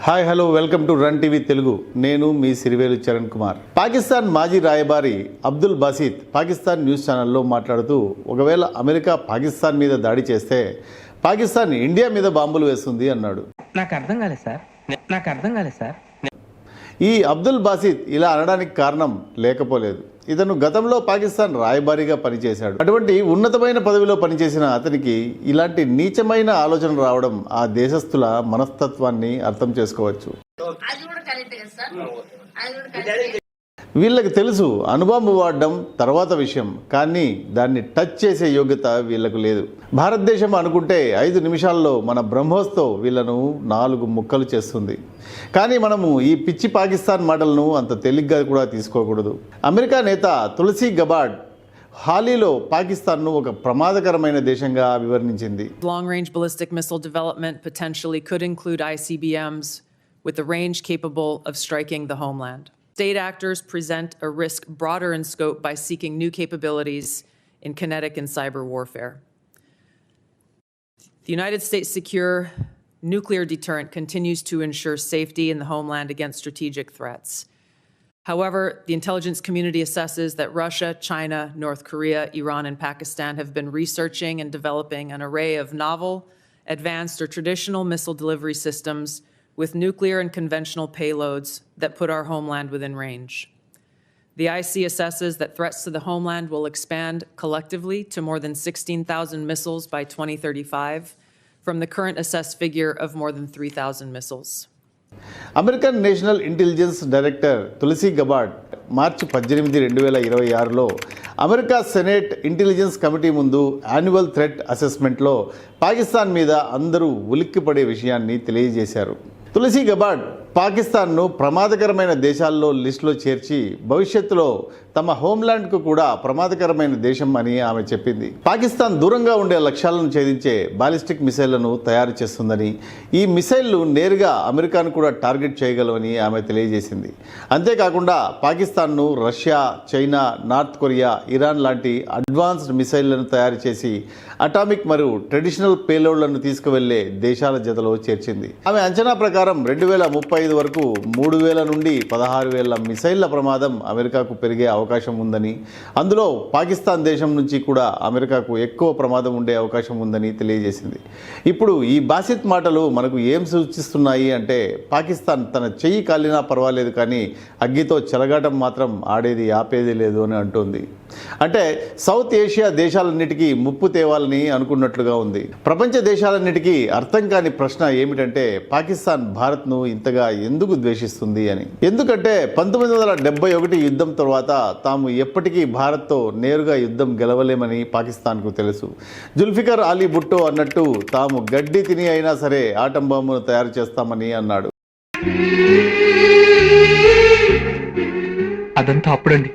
Hi hello welcome to run TV Telugu. నేను మీ సిరివేలు చరణ్ కుమార్. పాకిస్తాన్ మాజీ రాయబారి అబ్దుల్ బాసిత్ పాకిస్తాన్ న్యూస్ ఛానల్లో మాట్లాడుతూ, ఒకవేళ అమెరికా పాకిస్తాన్ మీద దాడి చేస్తే పాకిస్తాన్ ఇండియా మీద బాంబులు వేస్తుంది అన్నాడు. నాకు అర్థం కాలేదు సార్. ఈ అబ్దుల్ బాసిత్ ఇలా అనడానికి కారణం లేకపోలేదు. ఇతను గతంలో పాకిస్తాన్ రాయబారిగా పనిచేశాడు. అటువంటి ఉన్నతమైన పదవిలో పనిచేసిన అతనికి ఇలాంటి నీచమైన ఆలోచన రావడం ఆ దేశస్థుల మనస్తత్వాన్ని అర్థం చేసుకోవచ్చు. వీళ్ళకి తెలుసు అణుబాంబు వాడడం తర్వాత విషయం, కానీ దాన్ని టచ్ చేసే యోగ్యత వీళ్లకు లేదు. భారతదేశం అనుకుంటే 5 నిమిషాల్లో మన బ్రహ్మోస్తో వీళ్లను 4 ముక్కలు చేస్తుంది. కానీ మనము ఈ పిచ్చి పాకిస్తాన్ మాటలను అంత తేలిగ్గా కూడా తీసుకోకూడదు. అమెరికా నేత తులసి గబార్డ్ హాలీలో పాకిస్తాన్ను ఒక ప్రమాదకరమైన దేశంగా వివరించింది. Long range ballistic missile development potentially could include ICBMs with a range capable of striking the homeland. State actors present a risk broader in scope by seeking new capabilities in kinetic and cyber warfare. The United States' secure nuclear deterrent continues to ensure safety in the homeland against strategic threats. However, the intelligence community assesses that Russia, China, North Korea, Iran, and Pakistan have been researching and developing an array of novel, advanced, or traditional missile delivery systems with nuclear and conventional payloads that put our homeland within range. The IC assesses that threats to the homeland will expand collectively to more than 16,000 missiles by 2035, from the current assessed figure of more than 3,000 missiles. American national intelligence director Tulsi Gabbard మార్చి 18, 2026లో America senate intelligence committee ముందు annual threat అసెస్మెంట్లో పాకిస్తాన్ మీద అందరూ ఉలిక్కిపడే విషయాన్ని తెలియజేశారు. Tulsi Gabbard పాకిస్తాన్ను ప్రమాదకరమైన దేశాల్లో లిస్టులో చేర్చి భవిష్యత్తులో తమ హోంల్యాండ్కు కూడా ప్రమాదకరమైన దేశం అని ఆమె చెప్పింది. పాకిస్తాన్ దూరంగా ఉండే లక్ష్యాలను ఛేదించే బాలిస్టిక్ మిసైళ్లను తయారు చేస్తుందని, ఈ మిసైళ్లు నేరుగా అమెరికాను కూడా టార్గెట్ చేయగలవని ఆమె తెలియజేసింది. అంతేకాకుండా పాకిస్తాన్ను Russia, China, North Korea, Iran లాంటి అడ్వాన్స్డ్ మిసైళ్లను తయారు చేసి అటామిక్ మరియు ట్రెడిషనల్ పేలోడ్లను తీసుకువెళ్లే దేశాల జతలో చేర్చింది. ఆమె అంచనా ప్రకారం 2035 వరకు 3,000 నుండి 16,000 మిసైళ్ల ప్రమాదం అమెరికాకు పెరిగే అవకాశం ఉందని, అందులో పాకిస్తాన్ దేశం నుంచి కూడా అమెరికాకు ఎక్కువ ప్రమాదం ఉండే అవకాశం ఉందని తెలియజేసింది. ఇప్పుడు ఈ బాసిత్ మాటలు మనకు ఏం సూచిస్తున్నాయి అంటే, పాకిస్తాన్ తన చెయ్యి కాలినా పర్వాలేదు కానీ అగ్గితో చెలగాటం మాత్రం ఆడేది ఆపేది లేదు అని అంటోంది. అంటే సౌత్ ఏషియా దేశాలన్నిటికీ ముప్పు తేవాలని అనుకున్నట్లుగా ఉంది. ప్రపంచ దేశాలన్నిటికీ అర్థం కాని ప్రశ్న ఏమిటంటే, పాకిస్తాన్ భారత్ను ఇంతగా ఎందుకు ద్వేషిస్తుంది అని. ఎందుకంటే 1971 యుద్ధం తర్వాత తాము ఎప్పటికీ భారత్తో నేరుగా యుద్ధం గెలవలేమని పాకిస్తాన్కు తెలుసు. జుల్ఫికర్ అలీ భుట్టో అన్నట్టు, తాము గడ్డి తిని అయినా సరే ఆటం బాంబును తయారు చేస్తామని అన్నాడు. అదంతా అప్పుడండి,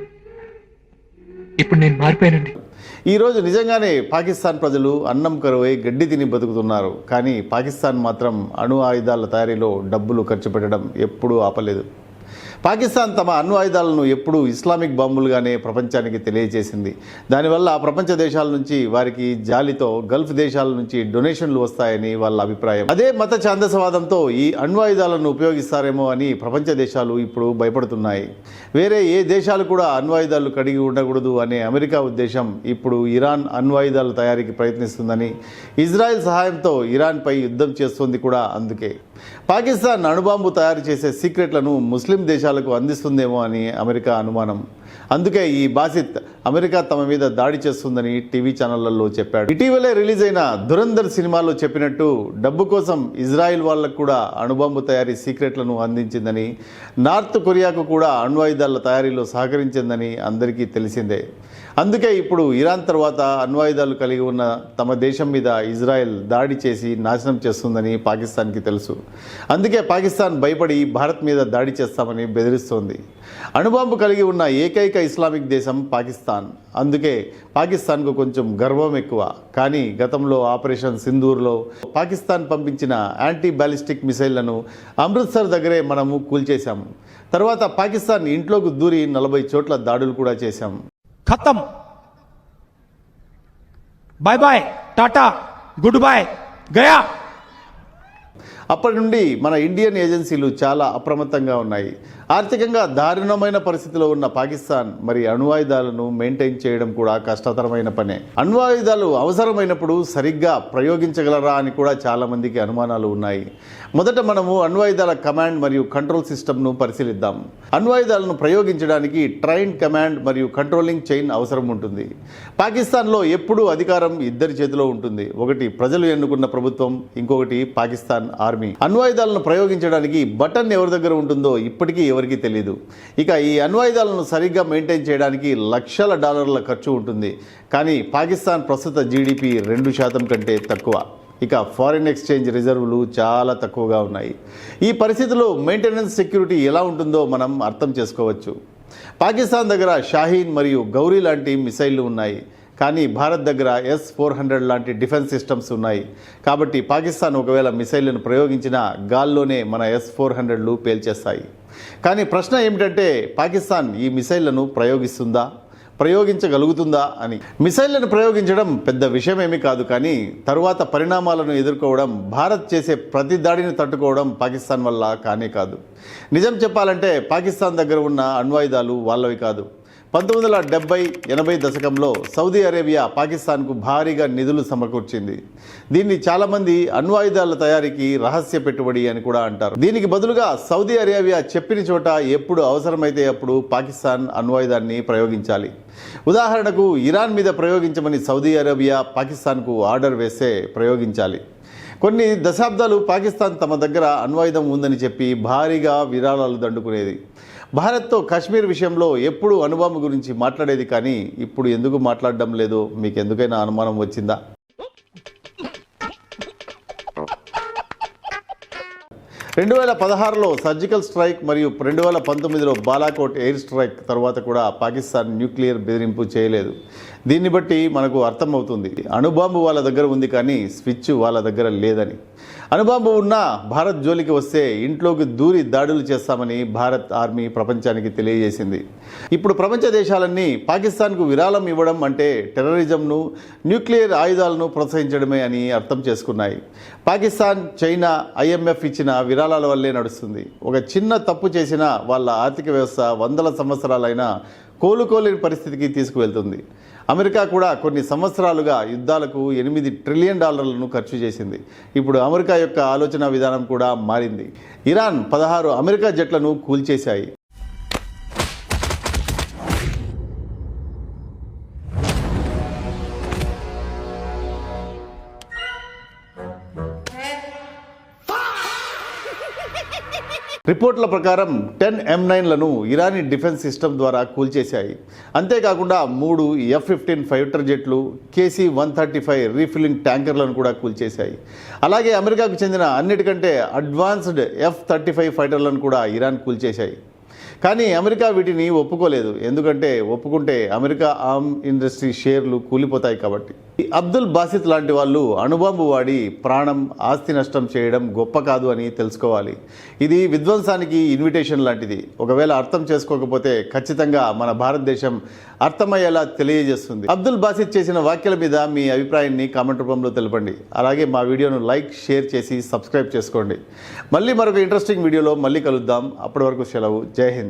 ఇప్పుడు నేను మారిపోయానండి. ఈరోజు నిజంగానే పాకిస్తాన్ ప్రజలు అన్నం కరువై గడ్డి తిని బతుకుతున్నారు. కానీ పాకిస్తాన్ మాత్రం అణు ఆయుధాల తయారీలో డబ్బులు ఖర్చు పెట్టడం ఎప్పుడూ ఆపలేదు. పాకిస్తాన్ తమ అణు ఆయుధాలను ఎప్పుడూ ఇస్లామిక్ బాంబులుగానే ప్రపంచానికి తెలియజేసింది. దానివల్ల ప్రపంచ దేశాల నుంచి వారికి జాలితో గల్ఫ్ దేశాల నుంచి డొనేషన్లు వస్తాయని వాళ్ళ అభిప్రాయం. అదే మత ఛాందసవాదంతో ఈ అణు ఆయుధాలను ఉపయోగిస్తారేమో అని ప్రపంచ దేశాలు ఇప్పుడు భయపడుతున్నాయి. వేరే ఏ దేశాలు కూడా అణు ఆయుధాలు కడిగి ఉండకూడదు అనే అమెరికా ఉద్దేశం ఇప్పుడు ఇరాన్ అణు ఆయుధాల తయారీకి ప్రయత్నిస్తుందని, ఇజ్రాయెల్ సహాయంతో ఇరాన్పై యుద్ధం చేస్తుంది కూడా అందుకే. పాకిస్తాన్ అణుబాంబు తయారు చేసే సీక్రెట్లను ముస్లిం దేశాలకు అందిస్తుందేమో అని అమెరికా అనుమానం. అందుకే ఈ బాసిత్ అమెరికా తమ మీద దాడి చేస్తుందని టీవీ ఛానళ్లలో చెప్పాడు. ఇటీవలే రిలీజ్ అయిన ధురంధర్ సినిమాలో చెప్పినట్టు డబ్బు కోసం ఇజ్రాయిల్ వాళ్లకు కూడా అణుబాంబు తయారీ సీక్రెట్లను అందించిందని, నార్త్ కొరియాకు కూడా అణు ఆయుధాల తయారీలో సహకరించిందని అందరికీ తెలిసిందే. అందుకే ఇప్పుడు ఇరాన్ తర్వాత అణు ఆయుధాలు కలిగి ఉన్న తమ దేశం మీద ఇజ్రాయెల్ దాడి చేసి నాశనం చేస్తుందని పాకిస్తాన్కి తెలుసు. అందుకే పాకిస్తాన్ భయపడి భారత్ మీద దాడి చేస్తామని బెదిరిస్తోంది. అణుబాంబు కలిగి ఉన్న ఏకైక ఇస్లామిక్ దేశం పాకిస్తాన్. అందుకే పాకిస్తాన్కు కొంచెం గర్వం ఎక్కువ. కానీ గతంలో ఆపరేషన్ సింధూర్లో పాకిస్తాన్ పంపించిన యాంటీ బ్యాలిస్టిక్ మిసైళ్లను అమృత్సర్ దగ్గరే మనము కూల్చేశాం. తర్వాత పాకిస్తాన్ ఇంట్లోకి దూరి 40 చోట్ల దాడులు కూడా చేశాం. खत्म, bye bye, tata, good bye, गया. అప్పటి నుండి మన ఇండియన్ ఏజెన్సీలు చాలా అప్రమత్తంగా ఉన్నాయి. ఆర్థికంగా దారుణమైన పరిస్థితిలో ఉన్న పాకిస్తాన్ మరి అణ్వాయుధాలను మెయింటైన్ చేయడం కూడా కష్టతరమైన పనే. అణ్వాయుధాలు అవసరమైనప్పుడు సరిగ్గా ప్రయోగించగలరా అని కూడా చాలా మందికి అనుమానాలు ఉన్నాయి. మొదట మనము అణ్వాయుధాల కమాండ్ మరియు కంట్రోల్ సిస్టమ్ను పరిశీలిద్దాం. అణ్వాయుధాలను ప్రయోగించడానికి ట్రైన్ కమాండ్ మరియు కంట్రోలింగ్ చైన్ అవసరం ఉంటుంది. పాకిస్తాన్లో ఎప్పుడూ అధికారం ఇద్దరి చేతిలో ఉంటుంది. ఒకటి ప్రజలు ఎన్నుకున్న ప్రభుత్వం, ఇంకొకటి పాకిస్తాన్ ఆర్మీ. అణ్వాయుధాలను ప్రయోగించడానికి బటన్ ఎవరి దగ్గర ఉంటుందో ఇప్పటికీ ఎవరికీ తెలియదు. ఇక ఈ అణ్వాయుధాలను సరిగ్గా మెయింటైన్ చేయడానికి లక్షల డాలర్ల ఖర్చు ఉంటుంది. కానీ పాకిస్తాన్ ప్రస్తుత జీడిపి 2% కంటే తక్కువ. ఇక ఫారిన్ ఎక్స్చేంజ్ రిజర్వులు చాలా తక్కువగా ఉన్నాయి. ఈ పరిస్థితిలో మెయింటెనెన్స్ సెక్యూరిటీ ఎలా ఉంటుందో మనం అర్థం చేసుకోవచ్చు. పాకిస్తాన్ దగ్గర షాహీన్ మరియు గౌరీ లాంటి మిసైళ్లు ఉన్నాయి. కానీ భారత్ దగ్గర S-400 లాంటి డిఫెన్స్ సిస్టమ్స్ ఉన్నాయి. కాబట్టి పాకిస్తాన్ ఒకవేళ మిసైళ్లను ప్రయోగించినా గాల్లోనే మన S-400లు పేల్చేస్తాయి. కానీ ప్రశ్న ఏమిటంటే పాకిస్తాన్ ఈ మిసైళ్లను ప్రయోగించగలుగుతుందా అని. మిసైళ్లను ప్రయోగించడం పెద్ద విషయమేమీ కాదు. కానీ తరువాత పరిణామాలను ఎదుర్కోవడం, భారత్ చేసే ప్రతి దాడిని తట్టుకోవడం పాకిస్తాన్ వల్ల కానే కాదు. నిజం చెప్పాలంటే పాకిస్తాన్ దగ్గర ఉన్న అణ్వాయుధాలు వాళ్ళవి కాదు. 1970-80 దశకంలో సౌదీ అరేబియా పాకిస్తాన్కు భారీగా నిధులు సమకూర్చింది. దీన్ని చాలామంది అణ్వాయుధాల తయారీకి రహస్య పెట్టుబడి అని కూడా అంటారు. దీనికి బదులుగా సౌదీ అరేబియా చెప్పిన చోట ఎప్పుడు అవసరమైతే అప్పుడు పాకిస్తాన్ అణ్వాయుధాన్ని ప్రయోగించాలి. ఉదాహరణకు ఇరాన్ మీద ప్రయోగించమని సౌదీ అరేబియా పాకిస్తాన్కు ఆర్డర్ వేస్తే ప్రయోగించాలి. కొన్ని దశాబ్దాలు పాకిస్తాన్ తమ దగ్గర అణ్వాయుధం ఉందని చెప్పి భారీగా విరాళాలు దండుకునేది. భారత్తో కాశ్మీర్ విషయంలో ఎప్పుడు అణుబాంబు గురించి మాట్లాడేది. కానీ ఇప్పుడు ఎందుకు మాట్లాడడం లేదో మీకు ఎందుకైనా అనుమానం వచ్చిందా? 2016లో సర్జికల్ స్ట్రైక్ మరియు 2019లో బాలాకోట్ ఎయిర్ స్ట్రైక్ తర్వాత కూడా పాకిస్తాన్ న్యూక్లియర్ బెదిరింపు చేయలేదు. దీన్ని బట్టి మనకు అర్థమవుతుంది అణుబాంబు వాళ్ళ దగ్గర ఉంది కానీ స్విచ్ వాళ్ళ దగ్గర లేదని. అణుబాంబు ఉన్నా భారత్ జోలికి వస్తే ఇంట్లోకి దూరి దాడులు చేస్తామని భారత్ ఆర్మీ ప్రపంచానికి తెలియజేసింది. ఇప్పుడు ప్రపంచ దేశాలన్నీ పాకిస్తాన్కు విరాళం ఇవ్వడం అంటే టెర్రరిజంను, న్యూక్లియర్ ఆయుధాలను ప్రోత్సహించడమే అని అర్థం చేసుకున్నాయి. పాకిస్తాన్, చైనా, IMF ఇచ్చిన విరాళాల వల్లే నడుస్తుంది. ఒక చిన్న తప్పు చేసినా వాళ్ళ ఆర్థిక వ్యవస్థ వందల సంవత్సరాలైనా కోలుకోలేని పరిస్థితికి తీసుకువెళ్తుంది. అమెరికా కూడా కొన్ని సంవత్సరాలుగా యుద్ధాలకు $8 ట్రిలియన్ ఖర్చు చేసింది. ఇప్పుడు అమెరికా యొక్క ఆలోచన విధానం కూడా మారింది. Iran 16 America జెట్లను కూల్చేశాయి. రిపోర్ట్ల ప్రకారం 10 M9లను ఇరానీ డిఫెన్స్ సిస్టమ్ ద్వారా కూల్చేశాయి. అంతేకాకుండా 3 F-15 ఫైటర్ జెట్లు, KC-135 రీఫిల్లింగ్ ట్యాంకర్లను కూడా కూల్చేశాయి. అలాగే అమెరికాకు చెందిన అన్నిటికంటే అడ్వాన్స్డ్ F-35 ఫైటర్లను కూడా ఇరాన్ కూల్చేశాయి. కానీ అమెరికా వీటిని ఒప్పుకోలేదు. ఎందుకంటే ఒప్పుకుంటే అమెరికా ఆర్మ్ ఇండస్ట్రీ షేర్లు కూలిపోతాయి కాబట్టి. అబ్దుల్ బాసిత్ లాంటి వాళ్ళు అణుబాంబు వాడి ప్రాణం, ఆస్తి నష్టం చేయడం గొప్ప కాదు అని తెలుసుకోవాలి. ఇది విధ్వంసానికి ఇన్విటేషన్ లాంటిది. ఒకవేళ అర్థం చేసుకోకపోతే ఖచ్చితంగా మన భారతదేశం అర్థమయ్యేలా తెలియజేస్తుంది. అబ్దుల్ బాసిత్ చేసిన వ్యాఖ్యల మీద మీ అభిప్రాయాన్ని కామెంట్ రూపంలో తెలపండి. అలాగే మా వీడియోను లైక్, షేర్ చేసి సబ్స్క్రైబ్ చేసుకోండి. మళ్ళీ మరొక ఇంట్రెస్టింగ్ వీడియోలో మళ్ళీ కలుద్దాం. అప్పటి వరకు సెలవు. జై హింద్.